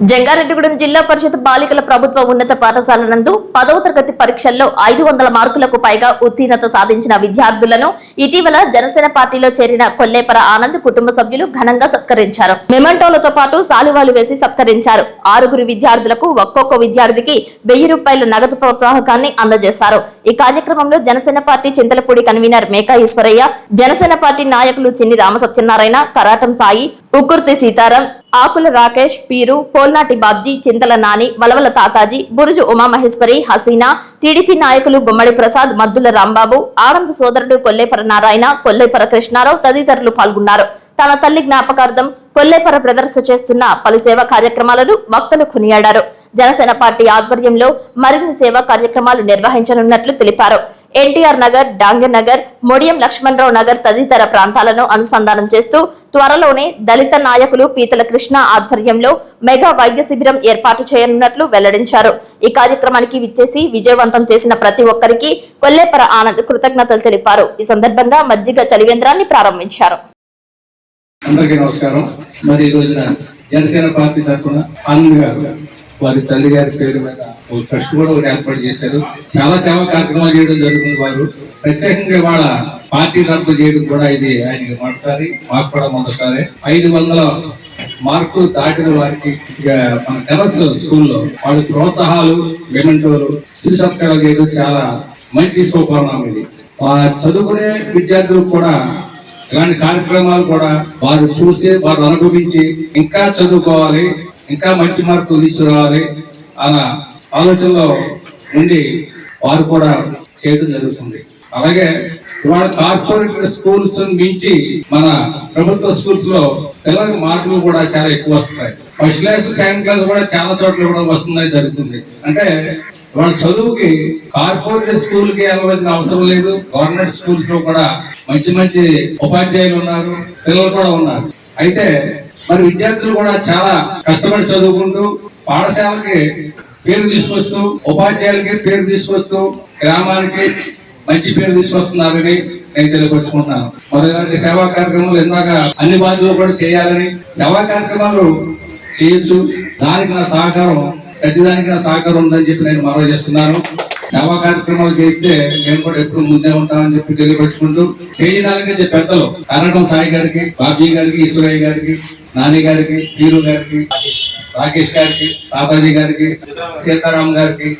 జంగారెడ్డిగూడెం జిల్లా పరిషత్ బాలికల ప్రభుత్వ ఉన్నత పాఠశాల నందు 10వ తరగతి పరీక్షల్లో 500 మార్కులకు పైగా ఉత్తీర్ణత సాధించిన విద్యార్థులను ఇటీవల జనసేన పార్టీలో చేరిన కొల్లేపర ఆనంద్ కుటుంబ సభ్యులు ఘనంగా సత్కరించారు. మెమెంటోలతో పాటు సాలువాలు వేసి సత్కరించారు. 6 విద్యార్థులకు ఒక్కొక్క విద్యార్థికి 1000 రూపాయల నగదు ప్రోత్సాహకాన్ని అందజేశారు. ఈ కార్యక్రమంలో Janasena party Chintalapudi convener Meka Eswaraiah, Janasena party నాయకులు చిన్ని రామసత్యనారాయణ, కరాటం సాయి, ఉక్కుర్తి సీతారాం, ఆకుల రాకేష్, పీరు, పోల్నాటి బాబ్జీ, చింతల నాని, వలవల తాతాజీ, బురుజు ఉమామహేశ్వరి, హసీనా, టీడీపీ నాయకులు గుమ్మడి ప్రసాద్, మద్దుల రాంబాబు, ఆనంద్ సోదరుడు కొల్లేపర నారాయణ, కొల్లేపర కృష్ణారావు తదితరులు పాల్గొన్నారు. తన తల్లి జ్ఞాపకార్థం కొల్లేపర బ్రదర్స్ చేస్తున్న పలు సేవా కార్యక్రమాలను వక్తలు కొనియాడారు. జనసేన పార్టీ ఆధ్వర్యంలో మరిన్ని సేవా కార్యక్రమాలు నిర్వహించనున్నట్లు తెలిపారు. ఎన్టీఆర్ నగర్, డాంగర్ నగర్, మొడియం లక్ష్మణరావు నగర్ తదితర ప్రాంతాలను అనుసంధానం చేస్తూ త్వరలోనే దళిత నాయకులు పీతల కృష్ణ ఆధ్వర్యంలో మెగా వైద్య శిబిరం ఏర్పాటు చేయనున్నట్లు వెల్లడించారు. ఈ కార్యక్రమానికి విచ్చేసి విజయవంతం చేసిన ప్రతి ఒక్కరికి కొల్లేపర ఆనంద్ కృతజ్ఞతలు తెలిపారు. ఈ సందర్భంగా మజ్జిగ చలివేంద్రాన్ని ప్రారంభించారు. అందరికీ నమస్కారం. మరి ఈ రోజున జనసేన పార్టీ తరఫున ఆనంద్ గారు వారి తల్లి గారి పేరు మీద ట్రస్ట్ కూడా ఒకటి ఏర్పాటు చేశారు. చాలా సేవా కార్యక్రమాలు చేయడం జరుగుతుంది. వారు ప్రత్యేకంగా వాళ్ళ పార్టీ తరఫున చేయడం కూడా ఇది ఆయనకి మొదటిసారి, మాకు కూడా మొదటిసారి. 500 మార్కులు దాటిన వారికి మన టెరస్ స్కూల్లో వాళ్ళు ప్రోత్సాహాలు, మెమెంటోలు, సుసత్కారాలు చేయడం చాలా మంచి సోపానం. ఇది చదువుకునే విద్యార్థులకు కూడా ఇలాంటి కార్యక్రమాలు కూడా వారు చూసి, వారు అనుభవించి ఇంకా చదువుకోవాలి, ఇంకా మంచి మార్కులు తీసుకురావాలి అన్న ఆలోచనలో ఉండి వారు కూడా చేయడం జరుగుతుంది. అలాగే ఇవాళ కార్పొరేట్ స్కూల్స్ మించి మన ప్రభుత్వ స్కూల్స్ లో పిల్లల మార్కులు కూడా చాలా ఎక్కువ వస్తున్నాయి. ఫస్ట్ క్లాస్, సెకండ్ క్లాస్ కూడా చాలా చోట్ల కూడా వస్తున్నాయి జరుగుతుంది. అంటే వాళ్ళ చదువుకి కార్పొరేట్ స్కూల్ కి వెళ్ళవలసిన అవసరం లేదు. గవర్నమెంట్ స్కూల్స్ లో కూడా మంచి మంచి ఉపాధ్యాయులు ఉన్నారు, పిల్లలు కూడా ఉన్నారు. అయితే మరి విద్యార్థులు కూడా చాలా కష్టపడి చదువుకుంటూ పాఠశాలకి పేరు తీసుకొస్తూ, ఉపాధ్యాయులకి పేరు తీసుకొస్తూ, గ్రామానికి మంచి పేరు తీసుకొస్తున్నారని నేను తెలియపరుచుకుంటున్నాను. మరి ఇలాంటి సేవా కార్యక్రమాలు ఇందాక అన్ని బాధ్యతలు కూడా చేయాలని, సేవా కార్యక్రమాలు చేయొచ్చు, దానికి నా సహకారం, ప్రతిదానికి నా సహకారం ఉందని చెప్పి నేను మనవి చేస్తున్నాను. సేవా కార్యక్రమాలు చేస్తే మేము కూడా ఎప్పుడు ముందే ఉంటామని చెప్పి తెలియపరుచుకుంటూ, చేయడానికి పెద్దలు కరాటం సాయి గారికి, బాబీ గారికి, ఈశ్వరయ్య గారికి, నాని గారికి, పీరు గారికి, రాకేష్ గారికి, తాతాజీ గారికి, సీతారాం గారికి,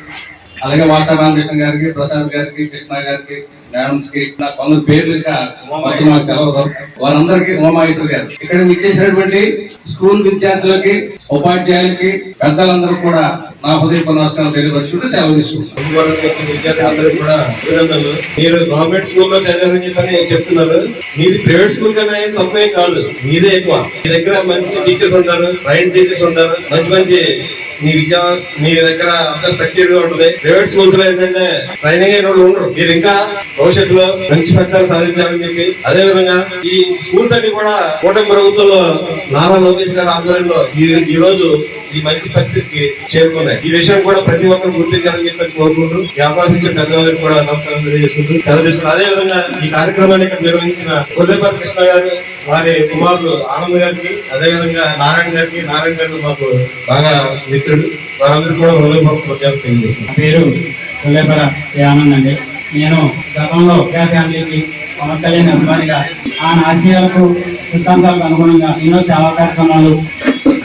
అలాగే వాసా రామకృష్ణ గారికి, ప్రసాద్ గారికి, కృష్ణ గారికి, మేడమ్స్ కి, నాకు కొందరు పేర్లు ఇంకా మాకు తెలవదు. వారందరికీ ఉమామహేశ్వరి గారు, ఇక్కడ ఇచ్చేసినటువంటి స్కూల్ విద్యార్థులకి, ఉపాధ్యాయులకి, పెద్దలందరూ కూడా నా హృదయపూర్వక నమస్కారాలు తెలియపరుచుకుంటూ సెలవు తీసుకుంటున్నాను. విద్యార్థులందరూ కూడా అభినందనలు. మీరు గవర్నమెంట్ స్కూల్లో చదివారని చెప్పని చెప్తున్నారు. మీది ప్రైవేట్ స్కూల్ కన్నా తక్కువే కాదు, మీదే ఎక్కువ. మీ దగ్గర మంచి టీచర్స్ ఉంటారు, ట్రైన్ టీచర్స్ ఉంటారు, మంచి మంచి మీ దగ్గర అంతా స్ట్రక్చర్ గా ఉంటుంది. ప్రైవేట్ స్కూల్స్ లో ఏంటంటే ట్రైనింగ్ అయిన వాళ్ళు ఉండరు. మీరు ఇంకా భవిష్యత్తులో మంచి ఫలితాలు సాధించాలని చెప్పి, అదే విధంగా ఈ స్కూల్స్ అన్ని కూడా కూటమి ప్రభుత్వంలో నారా లోకేష్ గారి ఆధ్వర్యంలో ఈ రోజు ఈ మంచి పరిస్థితికి చేరుకున్నాయి. ఈ విషయం కూడా ప్రతి ఒక్కరు గుర్తించాలని చెప్పి కోరుకుంటూ, ఈ అవకాశం ఇచ్చిన పెద్దవాళ్ళకి కూడా నమస్కారం తెలియజేసుకుంటూ సెలవు తీసుకుంటారు. అదే విధంగా ఈ కార్యక్రమాన్ని ఇక్కడ నిర్వహించిన కొల్లేపర కృష్ణ గారు, వారి కుమారులు ఆనంద్ గారికి, అదేవిధంగా నారాయణ గారికి మాకు బాగా మిత్రుడు, వారందరూ కూడా హృదయపూర్వక తెలియజేస్తున్నారు. పేరు కొల్లేపర ఆనంద్ అండి. నేను గతంలో ఫ్యామిలీకి పవన్ కళ్యాణ్ అభిమానిగా ఆయన ఆశయాలకు, సిద్ధాంతాలకు అనుగుణంగా ఎన్నో సేవా కార్యక్రమాలు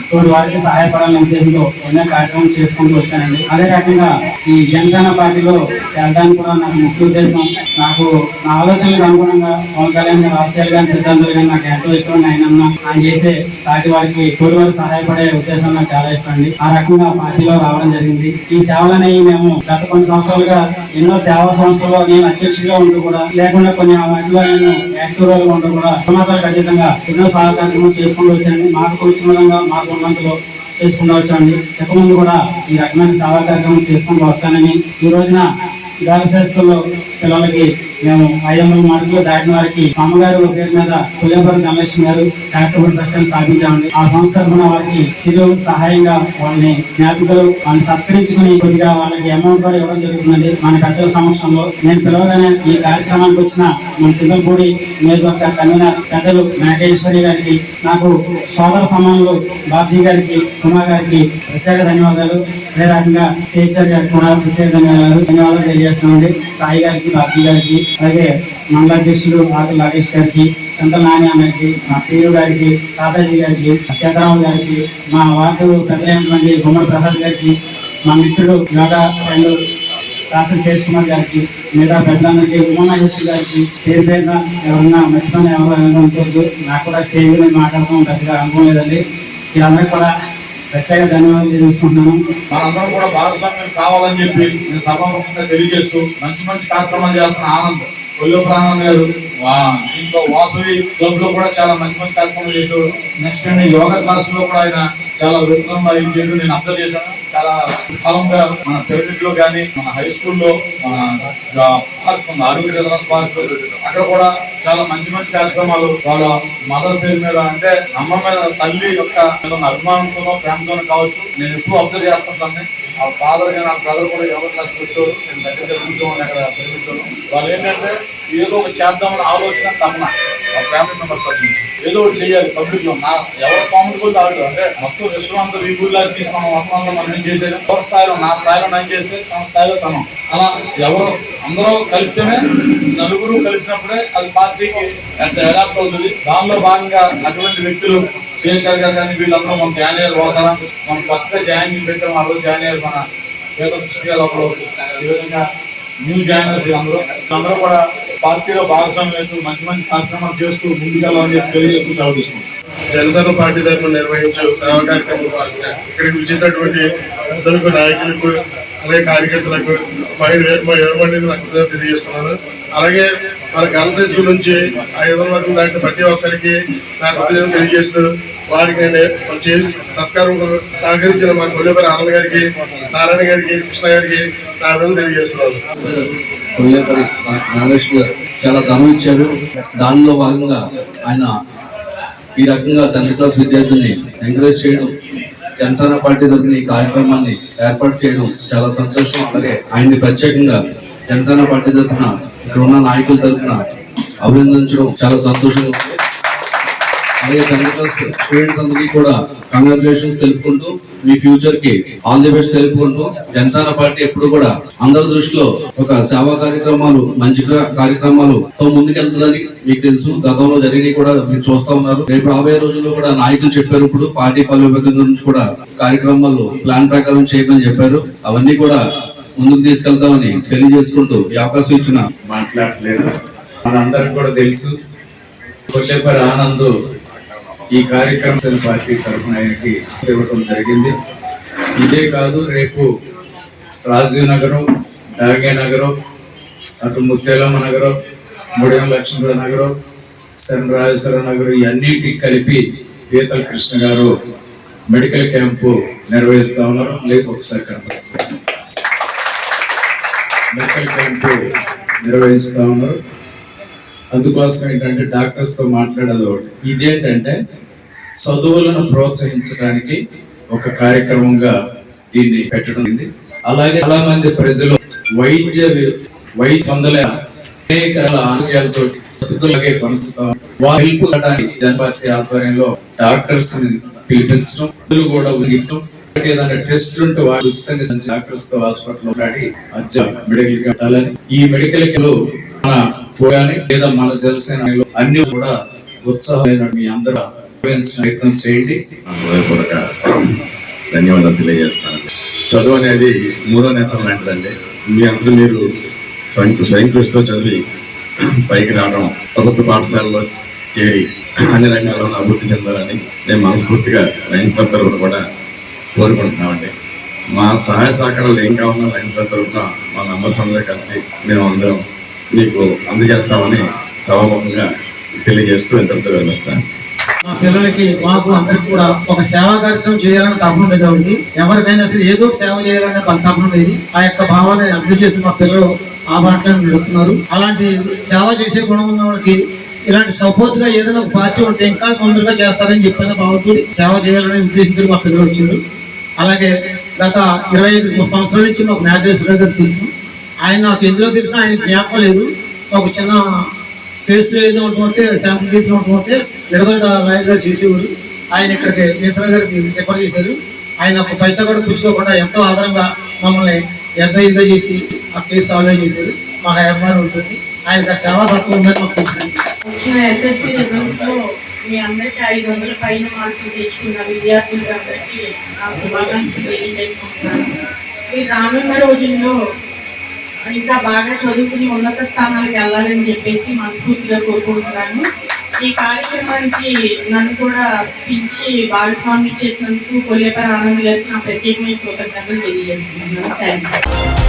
తోడు వారికి సహాయపడాలనే ఉద్దేశంతో ఎన్నో కార్యక్రమం చేసుకుంటూ వచ్చానండి. అదే రకంగా ఈ జనసేన పార్టీలో చేరడానికి కూడా నాకు ముఖ్య ఉద్దేశం, నాకు నా ఆలోచనలకు అనుగుణంగా పవన్ కళ్యాణ్ గారి ఆశయాలు కానీ, సిద్ధాంతాలు కానీ నాకు ఎంతో ఇష్టం. ఆయన చేసే సాటి వారికి, తోడు వారికి సహాయపడే ఉద్దేశం నాకు చాలా ఇష్టం అండి. ఆ రకంగా పార్టీలో రావడం జరిగింది. ఈ సేవలనేవి మేము గత కొన్ని సంవత్సరాలుగా ఎన్నో సేవా సంస్థల్లో నేను అధ్యక్షుడిగా ఉంటూ కూడా, లేకుండా కొన్ని వాటిలో నేను యాక్టివ్ గా ఉంటూ కూడా సమాజాలకు అతీతంగా ఎన్నో సహాయ కార్యక్రమాలు చేసుకుంటూ వచ్చానండి. మాకు వచ్చిన విధంగా మాకు ఉన్నంతలో చేసుకుంటూ వచ్చానండి. ఇక ముందు కూడా ఈ రకమైన సేవా కార్యక్రమం చేసుకుంటూ వస్తానని, ఈ రోజున గర్ల్స్ హై స్కూల్లో పిల్లలకి మేము 500 మార్కులు దాటిన వారికి అమ్మగారు పేరు మీద కొల్లేపల్లి ధనలక్ష్మి గారు చారిటబుల్ ట్రస్ట్ స్థాపించామండి. ఆ సంస్థ తరఫున వారికి చిరు సహాయంగా వాళ్ళని జ్ఞాపికలు వాళ్ళని సత్కరించుకుని కొద్దిగా వాళ్ళకి అమౌంట్ కూడా ఇవ్వడం జరుగుతుందండి మన పెద్దల సమక్షంలో. నేను పిలవగానే ఈ కార్యక్రమానికి వచ్చిన మన చింతలపూడి నియోజకవర్గ కన్వీనర్ పెద్దలు నాగేశ్వరి గారికి, నాకు సోదర సమానులు బాబ్జీ గారికి, కుమార్ గారికి ప్రత్యేక ధన్యవాదాలు. అదే రకంగా సిహెచ్ఆర్ గారికి కూడా ప్రత్యేక ధన్యవాదాలు తెలియజేస్తున్నామండి. సాయి గారికి, బాబ్జీ గారికి, అలాగే మండలాధ్యక్షులు ఆకుల నాగేష్ గారికి, చంద్ర నాని అన్నకి, మా పీరు గారికి, తాతాజీ గారికి, సీతారాం గారికి, మా వార్డు పెద్దలైనటువంటి గుమ్మడి ప్రసాద్ గారికి, మా మిత్రుడు యోగా ఫ్రెండ్ శాసన శేష్ కుమార్ గారికి, మిగతా పెద్దలందరికీ, ఉమానాగేశ్వరి గారికి పేరు పేరున ఎవరన్నా మర్చిపోయిన ఎవరు అనుకోవద్దు. నాకు కూడా స్టేజ్ మీద మాట్లాడడం పెద్దగా అనుభవం లేదండి. వీళ్ళందరికీ కూడా ప్రత్యేక ధన్యవాదాలు తెలుసుకుంటున్నాను. మనందరం కూడా భాగస్వామ్యం కావాలని చెప్పి నేను సభాముఖంగా తెలియజేస్తూ మంచి మంచి కార్యక్రమాలు చేస్తున్న ఆనందం కొల్లేపల్లి ఆనంద్ గారు దీంట్లో వాసవి క్లబ్ లో కూడా చాలా మంచి మంచి కార్యక్రమాలు చేసేవాడు. నెక్స్ట్ యోగా క్లాస్ లో కూడా ఆయన చాలా విత్తనంగా చేయడం నేను అబ్జర్వ్ చేశాను. చాలా కాలంగా మన పిరమిడ్ లో కానీ, మన హై స్కూల్లో, మన ఆరోగ్య పార్క్ అక్కడ కూడా చాలా మంచి మంచి కార్యక్రమాలు వాళ్ళ మదర్ పేరు మీద, అంటే అమ్మ మీద, తల్లి యొక్క అభిమానంతోనో ప్రేమతోనో కావచ్చు. నేను ఎప్పుడు అబ్జర్వ్ చేస్తుంటాను. ఆ ఫాదర్ గా నా బ్రదర్ కూడా యోగా క్లాస్ వచ్చారు. నేను దగ్గర కూర్చోండి అక్కడ పిరమిడ్లో. వాళ్ళు ఏంటంటే ఏదో ఒక చేద్దామని ఆలోచన తప్పన ఆ ఫ్యామిలీ మెంబర్స్ ఏదో ఒకటి చేయాలి పబ్లిక్ లో. నా ఎవరు కామెంట్ కూడా ఆడు అంటే మొత్తం విశ్వాంత వీపుల్లా తీసి మనం మొత్తంలో మనం ఏం చేసేది ఎవరి స్థాయిలో, నా స్థాయిలో నేను చేస్తే తన స్థాయిలో తనం, అలా ఎవరు అందరూ కలిస్తేనే, నలుగురు కలిసినప్పుడే అది పార్టీకి అడాప్ట్ అవుతుంది. దానిలో భాగంగా అటువంటి వ్యక్తులు శేఖర్ గారు కానీ వీళ్ళందరూ మన జాయిన్ అయ్యారు. పోతారా మనం కొత్తగా జాయిన్ పెట్టాం. ఆ రోజు జాయిన్ అయ్యారు మన పేద పుస్తకాలు. ఈ విధంగా న్యూ జాయినర్స్ అందరూ కూడా పార్టీలో భాగస్వామ్యం చేస్తూ మంచి మంచి కార్యక్రమాలు చేస్తూ ముందుకెళ్ళాలని చెప్పి తెలియజేస్తూ సెలవు తీసుకుంటాం. జనసేన పార్టీ తరఫున నిర్వహించే సేవా కార్యక్రమం ఇక్కడికి వచ్చేటటువంటి పెద్దలకు, నాయకులకు, అలాగే కార్యకర్తలకు మందిని నాకు తెలియజేస్తున్నాను. అలాగే మన కాన్సెన్స్ నుంచి 500 వరకు దాటిన ప్రతి ఒక్కరికి నాకు తెలియజేస్తూ వారికి నేను సత్కారం సహకరించిన మా కొల్లేపల్లి ఆనంద్ గారికి, నారాయణ గారికి, కృష్ణ గారికి నా అభినందనలు తెలియజేస్తున్నాను. కొల్లేపల్లి నాగేష్ గారు చాలా ధనం ఇచ్చారు. దానిలో భాగంగా ఆయన ఈ రకంగా 10th క్లాస్ విద్యార్థుల్ని ఎంకరేజ్ చేయడం, జనసేన పార్టీ తరఫున ఈ కార్యక్రమాన్ని ఏర్పాటు చేయడం చాలా సంతోషం. అలాగే ఆయన్ని ప్రత్యేకంగా జనసేన పార్టీ తరఫున ఇక్కడ ఉన్న నాయకుల తరఫున అభినందించడం చాలా సంతోషంగా ఉంది. అలాగే 10th క్లాస్ స్టూడెంట్స్ అందరికీ కూడా కంగ్రాచులేషన్స్ తెలుపుకుంటూ, మీ ఫ్యూచర్ కి ఆల్ ది బెస్ట్ తెలుపుకుంటూ, జనసేన పార్టీ ఎప్పుడు కూడా అందరి దృష్టిలో ఒక సేవా కార్యక్రమాలు, మంచి కార్యక్రమాలతో ముందుకెళ్తుందని మీకు తెలుసు. గతంలో జరిగినవి కూడా మీరు చూస్తా ఉన్నారు. రేపు రాబోయే రోజుల్లో కూడా నాయకులు చెప్పారు, ఇప్పుడు పార్టీ బలోపేతం గురించి కూడా కార్యక్రమాలు ప్లాన్ ప్రకారం చేయమని చెప్పారు. అవన్నీ కూడా ముందుకు తీసుకెళ్తామని తెలియజేసుకుంటూ ఈ అవకాశం ఇచ్చిన మాట్లాడలేదు. మనందరికి కూడా తెలుసు కొల్లేపల్లి ఆనంద్ ఈ కార్యక్రమం పార్టీ తరఫున ఆయనకి ఇవ్వడం జరిగింది. ఇదే కాదు, రేపు రాజీవ్ నగరం, డాగే నగరం, అటు ముత్తేలమ్మ నగరం, ముడియం లక్ష్మణ నగరం, సెన్ రాజేశ్వర నగరం, ఇవన్నిటికి కలిపి పీతల కృష్ణ గారు మెడికల్ క్యాంపు నిర్వహిస్తా ఉన్నారు. లేక ఒకసారి మెడికల్ క్యాంపు నిర్వహిస్తా ఉన్నారు. అందుకోసం ఏంటంటే డాక్టర్స్ తో మాట్లాడేది ఒకటి. ఇదేంటంటే చదువులను ప్రోత్సహించడానికి ఒక కార్యక్రమంగా దీన్ని పెట్టడం. అలాగే చాలా మంది ప్రజలు వైద్య పొందలే అనేక ఆరోగ్యాలతో బతుకులాగే కొనసాగుతాం. వారి హెల్ప్ చేయడానికి జనపార్టీ ఆధ్వర్యంలో డాక్టర్స్ పిలిపించడం, కూడా ఏదైనా టెస్టులు ఉంటే వారు ఉచితంగా డాక్టర్స్ తో హాస్పిటల్ మాట్లాడి మెడికల్ కట్టాలని, ఈ మెడికల్ మన పోయాని లేదా మన జనసేన అన్ని కూడా ఉత్సాహమైన మీ అందరూ ప్రయత్నం చేయండి. ధన్యవాదాలు తెలియజేస్తాను. చదువు అనేది 3వ నేత్రం లాంటిదండి. మీ అందరూ మీరు స్వయం కృషితో చదివి పైకి రావడం, ప్రభుత్వ పాఠశాలలో చేరి అన్ని రంగాల్లో అభివృద్ధి చెందాలని నేను మనస్ఫూర్తిగా లయన్స్ క్లబ్ తరఫున కూడా కోరుకుంటున్నామండి. మా సహాయ సహకారాలు ఏం కావాలన్నా లయన్స్ క్లబ్ తరఫున మా మెంబర్స్ అందరూ కలిసి మేము అందరం మీకు అందజేస్తామని సభాముఖంగా తెలియజేస్తూ ఎంతో వివరిస్తాను. మా పిల్లలకి, మాకు అందరికి కూడా ఒక సేవా కార్యక్రమం చేయాలని తపన ఉండేది. ఎవరికైనా సరే ఏదో సేవ చేయాలనే తపన ఉండేది. ఆ యొక్క భావాన్ని అర్థం చేసి మా పిల్లలు ఆ బాటలో నడుస్తున్నారు. అలాంటి సేవ చేసే గుణం ఉన్న వాళ్ళకి ఇలాంటి సపోర్ట్ గా ఏదైనా ఒక పార్టీ ఉంటే ఇంకా తొందరగా చేస్తారని చెప్పిన భావంతో సేవ చేయాలనే ఉద్దేశంతో మా పిల్లలు వచ్చారు. అలాగే గత 25 సంవత్సరాల నుంచి మాకు నాగేశ్వరరావు గారు తెలుసు. ఆయన నాకు ఎందులో తెలిసినా ఆయన జ్ఞాపకం లేదు. ఒక చిన్న కేసులో ఏదో ఉంటుంటే శాంపుల్ కేసులో ఉంటుంటే విడదల లాయర్ గారు చేసేవారు. ఆయన ఇక్కడికి ఈశ్వరరావు గారికి రిఫర్ చేశారు. ఆయన ఒక పైసా కూడా పుచ్చుకోకుండా ఎంతో ఆధారంగా మమ్మల్ని ఇదో చేసి ఆ కేసు సాల్వ్ చేశారు. మాకు అభిమానం ఉంటుంది. ఆయనకు ఆ సేవా తత్వం ఉందని మాకు తెలిసింది. వచ్చిన ఎస్ఎస్సీ రిజల్ట్స్ లో మీ అందరికీ 500 పైన మార్కులు తెచ్చుకున్న విద్యార్థులందరికీ నా శుభాకాంక్షలు తెలియజేసుకుంటున్నాను. మీరు రానున్న రోజుల్లో ఇంకా బాగా చదువుకుని ఉన్నత స్థానాలకు వెళ్ళాలని చెప్పేసి మనస్ఫూర్తిగా కోరుకుంటున్నాను. ఈ కార్యక్రమానికి నన్ను కూడా పిలిచి భాగస్వామ్యం చేసినందుకు కొల్లేపల్లి ఆనంద్ గారికి నా ప్రత్యేకమైన కృతజ్ఞతలు తెలియజేస్తున్నాను. Thank you.